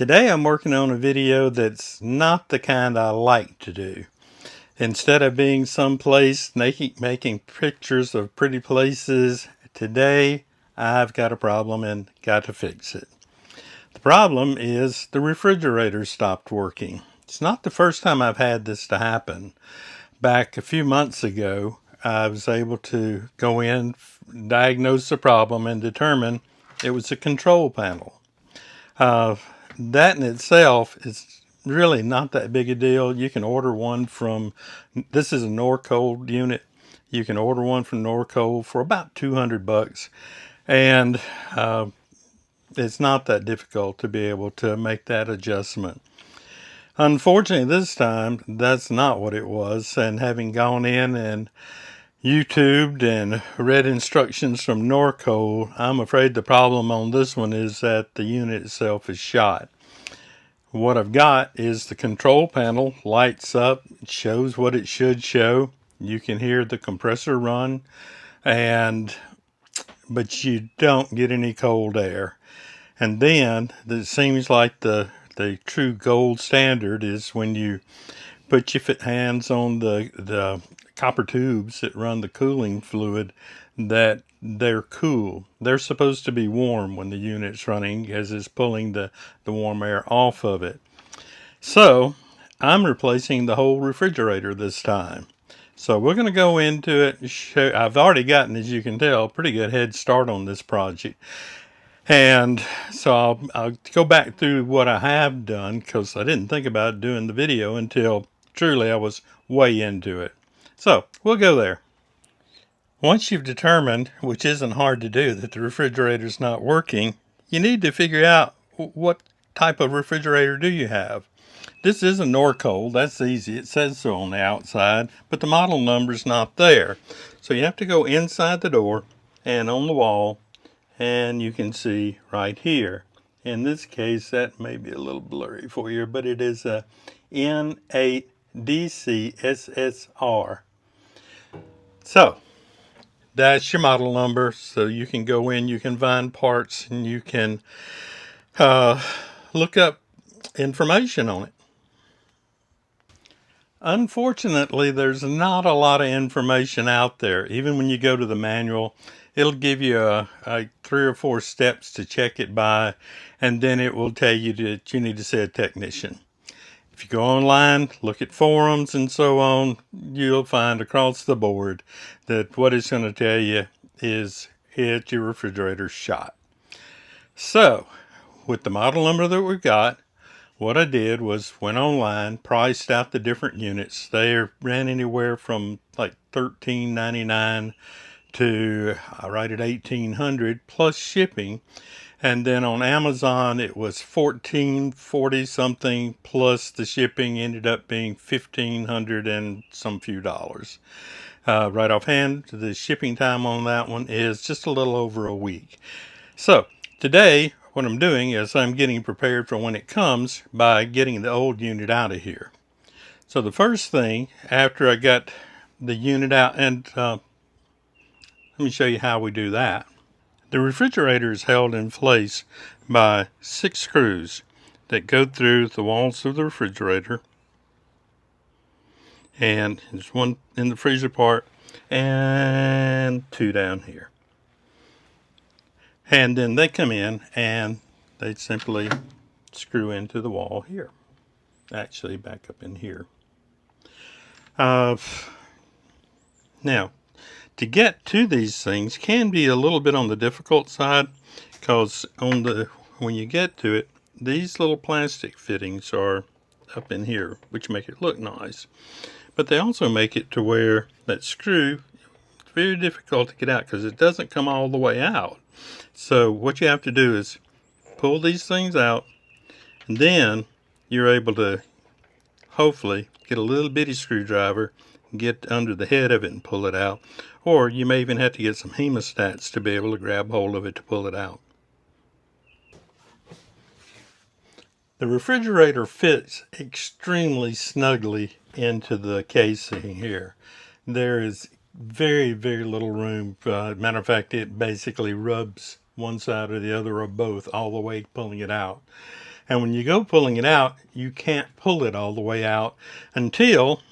Today I'm working on a video that's not the kind I like to do. Instead of being someplace making pictures of pretty places, today I've got a problem and got to fix it. The problem is the refrigerator stopped working. It's not the first time I've had this to happen. Back a few months ago, I was able to go in, diagnose the problem, and determine it was a control panel. That in itself is really not that big a deal. You can order one from, this is a Norcold unit. You can order one from Norcold for about $200, and it's not that difficult to be able to make that adjustment. Unfortunately, this time that's not what it was, and having gone in and YouTubed and read instructions from Norcold, I'm afraid the problem on this one is that the unit itself is shot. What I've got is the control panel lights up, it shows what it should show. You can hear the compressor run, but you don't get any cold air. And then it seems like the true gold standard is when you put your hands on the copper tubes that run the cooling fluid, that they're cool. They're supposed to be warm when the unit's running, as it's pulling the warm air off of it. So I'm replacing the whole refrigerator this time. So we're going to go into it and show. I've already gotten, as you can tell, a pretty good head start on this project. And so I'll go back through what I have done, because I didn't think about doing the video until truly I was way into it. So we'll go there. Once you've determined, which isn't hard to do, that the refrigerator's not working, you need to figure out what type of refrigerator do you have. This is a Norcold, that's easy, it says so on the outside, but the model number's not there. So you have to go inside the door and on the wall, and you can see right here. In this case, that may be a little blurry for you, but it is a N8DC So that's your model number. So you can go in, you can find parts, and you can look up information on it. Unfortunately, there's not a lot of information out there. Even when you go to the manual, it'll give you a 3 or 4 steps to check it by, and then it will tell you that you need to see a technician. If you go online, look at forums and so on, you'll find across the board that what it's going to tell you is your refrigerator's shot. So, with the model number that we've got, what I did was went online, priced out the different units. They ran anywhere from like $13.99 to right at $1,800 plus shipping. And then on Amazon it was $14.40 something plus the shipping, ended up being $1,500 and some few dollars. Right offhand, the shipping time on that one is just a little over a week. So today what I'm doing is I'm getting prepared for when it comes by getting the old unit out of here. So the first thing, after I got the unit out, and let me show you how we do that. The refrigerator is held in place by 6 screws that go through the walls of the refrigerator. And there's one in the freezer part and 2 down here. And then they come in and they simply screw into the wall here. Actually, back up in here. Now, to get to these things can be a little bit on the difficult side, because when you get to it, these little plastic fittings are up in here, which make it look nice. But they also make it to where that screw, it's very difficult to get out because it doesn't come all the way out. So what you have to do is pull these things out, and then you're able to hopefully get a little bitty screwdriver, get under the head of it and pull it out. Or you may even have to get some hemostats to be able to grab hold of it to pull it out. The refrigerator fits extremely snugly into the casing here. There is very, very little room. Matter of fact, it basically rubs one side or the other or both all the way pulling it out. And when you go pulling it out, you can't pull it all the way out until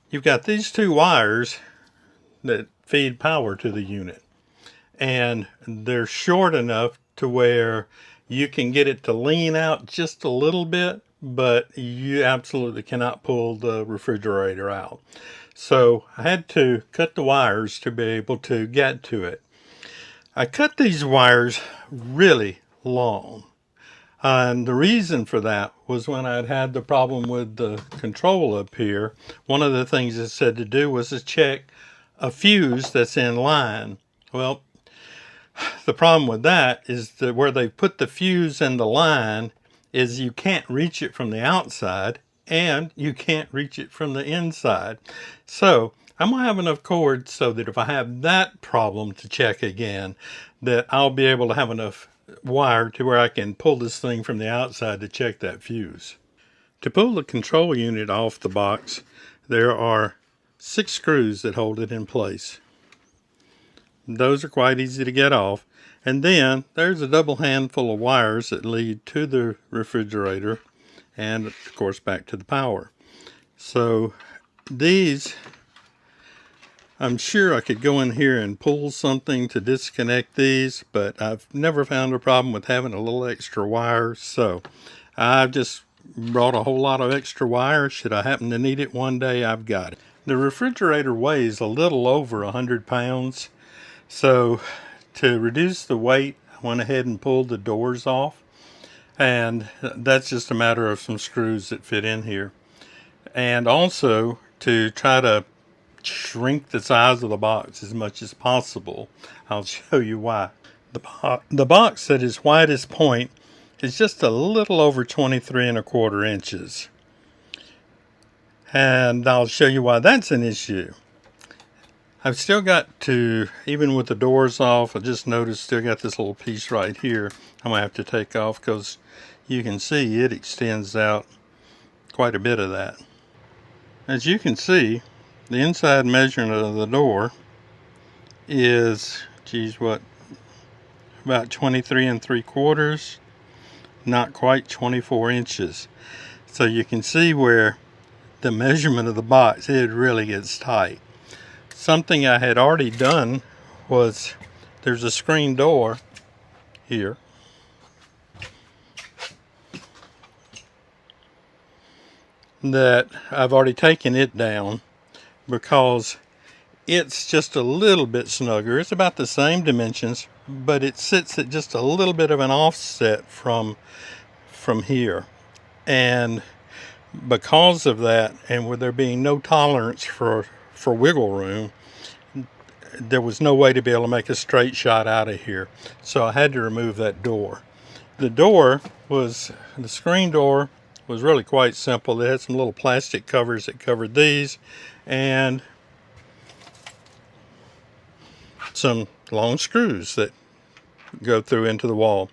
you've got these two wires that feed power to the unit. And they're short enough to where you can get it to lean out just a little bit, but you absolutely cannot pull the refrigerator out. So I had to cut the wires to be able to get to it. I cut these wires really long. And the reason for that was when I'd had the problem with the control up here, one of the things it said to do was to check a fuse that's in line. Well, the problem with that is that where they put the fuse in the line is you can't reach it from the outside and you can't reach it from the inside. So I'm going to have enough cord so that if I have that problem to check again, that I'll be able to have enough wire to where I can pull this thing from the outside to check that fuse. To pull the control unit off the box, there are 6 screws that hold it in place. Those are quite easy to get off. And then there's a double handful of wires that lead to the refrigerator and of course back to the power. So these, I'm sure I could go in here and pull something to disconnect these, but I've never found a problem with having a little extra wire. So I've just brought a whole lot of extra wire. Should I happen to need it one day, I've got it. The refrigerator weighs a little over 100 pounds. So to reduce the weight, I went ahead and pulled the doors off. And that's just a matter of some screws that fit in here. And also to try to shrink the size of the box as much as possible. I'll show you why. The box at its widest point is just a little over 23¼ inches. And I'll show you why that's an issue. I've still got to, even with the doors off, I just noticed still got this little piece right here I'm going to have to take off because you can see it extends out quite a bit of that. As you can see, the inside measurement of the door is, about 23¾ not quite 24 inches. So you can see where the measurement of the box, it really gets tight. Something I had already done was, there's a screen door here. That I've already taken it down because it's just a little bit snugger. It's about the same dimensions, but it sits at just a little bit of an offset from here. And because of that, and with there being no tolerance for wiggle room, there was no way to be able to make a straight shot out of here. So I had to remove that door. The screen door was really quite simple. They had some little plastic covers that covered these and some long screws that go through into the wall.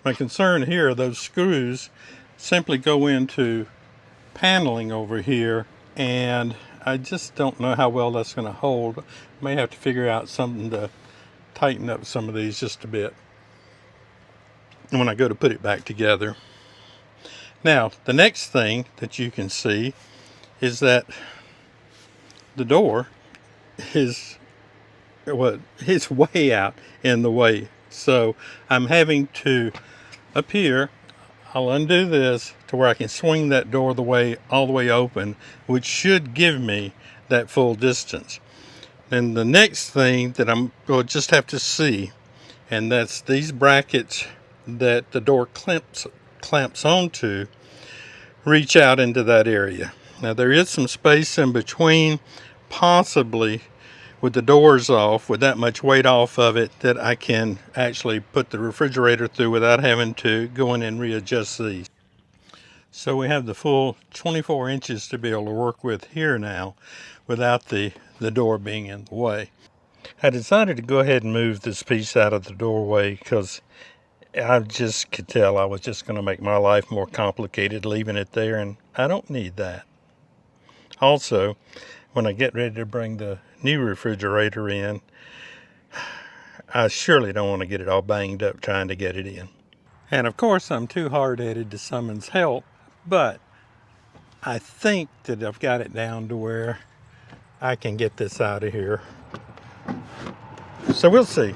My concern here, those screws simply go into paneling over here, and I just don't know how well that's going to hold. May have to figure out something to tighten up some of these just a bit when I go to put it back together. Now, the next thing that you can see is that the door is way out in the way. So I'm having to, up here, I'll undo this to where I can swing that door all the way open, which should give me that full distance. Then the next thing that I'm going to just have to see, and that's these brackets that the door clamps onto, reach out into that area. Now there is some space in between, possibly with the doors off, with that much weight off of it, that I can actually put the refrigerator through without having to go in and readjust these. So we have the full 24 inches to be able to work with here now without the door being in the way. I decided to go ahead and move this piece out of the doorway because I just could tell I was just going to make my life more complicated leaving it there, and I don't need that. Also, when I get ready to bring the new refrigerator in, I surely don't want to get it all banged up trying to get it in. And of course, I'm too hard-headed to summons help, but I think that I've got it down to where I can get this out of here. So we'll see.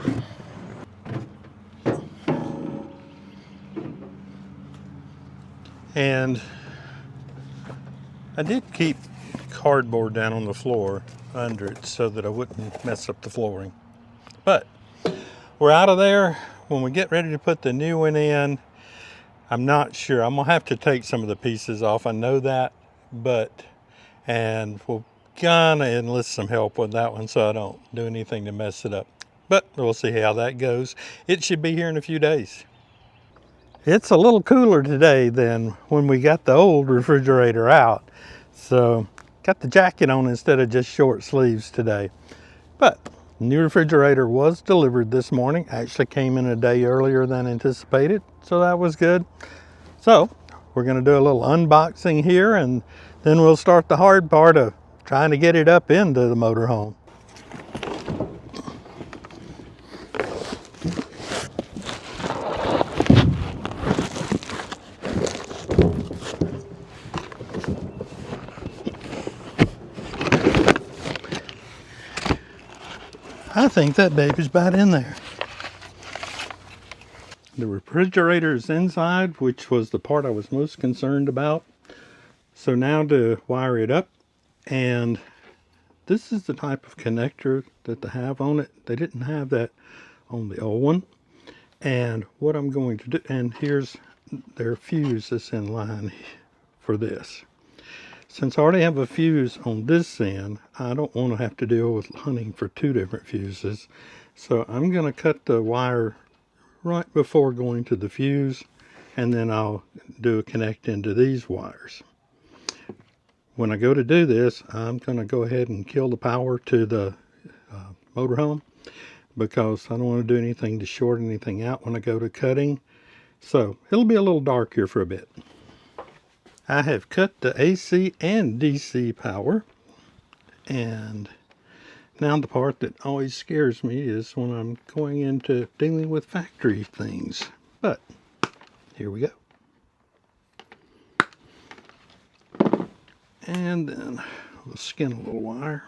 And I did keep cardboard down on the floor under it so that I wouldn't mess up the flooring. But we're out of there. When we get ready to put the new one in, I'm not sure. I'm gonna have to take some of the pieces off. I know that, and we'll gonna enlist some help with that one so I don't do anything to mess it up. But we'll see how that goes. It should be here in a few days. It's a little cooler today than when we got the old refrigerator out. So got the jacket on instead of just short sleeves today. But the new refrigerator was delivered this morning. Actually came in a day earlier than anticipated, so that was good. So we're going to do a little unboxing here, and then we'll start the hard part of trying to get it up into the motorhome. I think that baby's about in there. The refrigerator is inside, which was the part I was most concerned about. So now to wire it up, and this is the type of connector that they have on it. They didn't have that on the old one. And what I'm going to do, and here's their fuse that's in line for this. Since I already have a fuse on this end, I don't want to have to deal with hunting for two different fuses. So I'm going to cut the wire right before going to the fuse, and then I'll do a connect into these wires. When I go to do this, I'm going to go ahead and kill the power to the motorhome, because I don't want to do anything to short anything out when I go to cutting. So it'll be a little dark here for a bit. I have cut the AC and DC power, and now the part that always scares me is when I'm going into dealing with factory things. But here we go. And then we'll skin a little wire.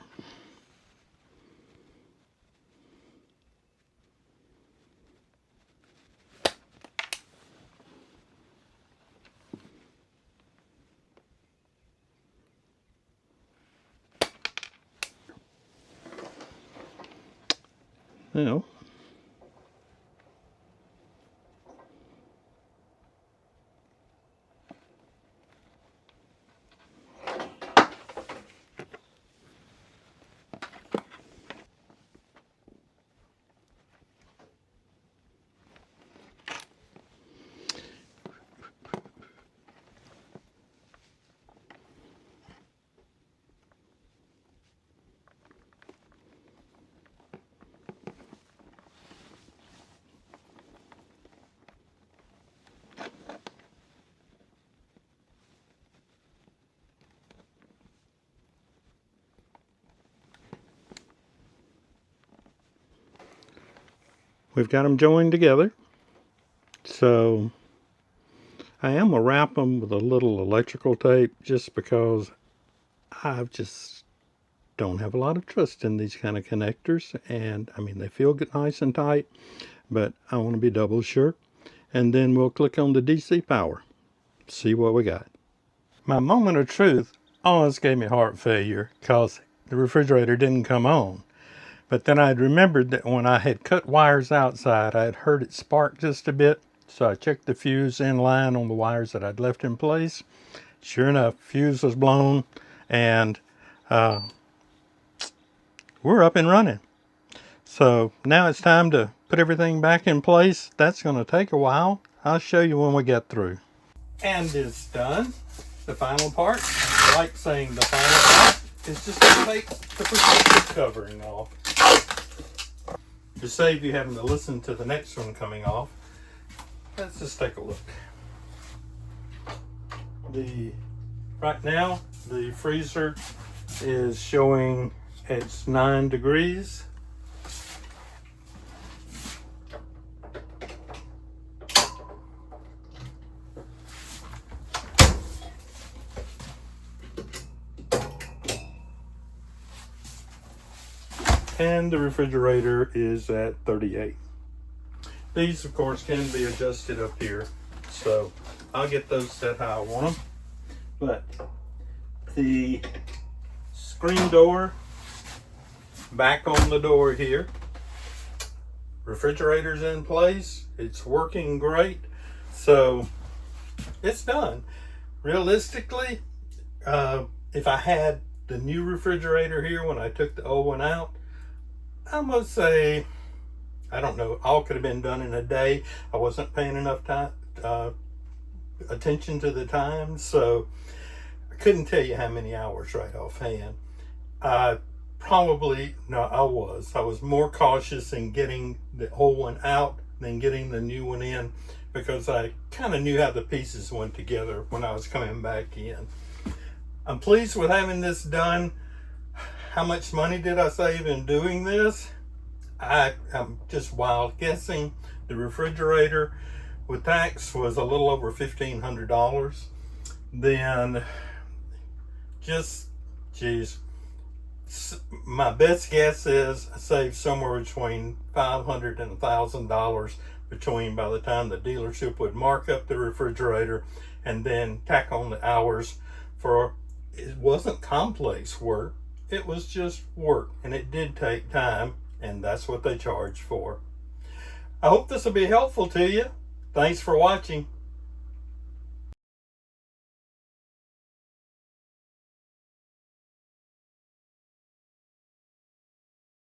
Now, we've got them joined together. So I am going to wrap them with a little electrical tape, just because I just don't have a lot of trust in these kind of connectors. And I mean, they feel good, nice and tight, but I want to be double sure. And then we'll click on the DC power, see what we got. My moment of truth almost gave me heart failure because the refrigerator didn't come on. But then I'd remembered that when I had cut wires outside, I had heard it spark just a bit. So I checked the fuse in line on the wires that I'd left in place. Sure enough, fuse was blown, and we're up and running. So now it's time to put everything back in place. That's going to take a while. I'll show you when we get through. And it's done. The final part, like saying the final part, is just to take the protective covering off. To save you having to listen to the next one coming off, let's just take a look. Right now, the freezer is showing it's 9 degrees. and the refrigerator is at 38. These, of course, can be adjusted up here, so I'll get those set how I want them. But the screen door, back on the door here, refrigerator's in place, it's working great, so it's done. Realistically, if I had the new refrigerator here when I took the old one out, I must say, I don't know, all could have been done in a day. I wasn't paying enough time, attention to the time, so I couldn't tell you how many hours right offhand. I was more cautious in getting the old one out than getting the new one in, because I kind of knew how the pieces went together when I was coming back in. I'm pleased with having this done. How much money did I save in doing this? I'm just wild guessing. The refrigerator with tax was a little over $1,500. Then my best guess is I saved somewhere between $500 and $1,000 by the time the dealership would mark up the refrigerator and then tack on the hours for, it wasn't complex work, it was just work, and it did take time, and that's what they charge for. I hope this will be helpful to you. Thanks for watching.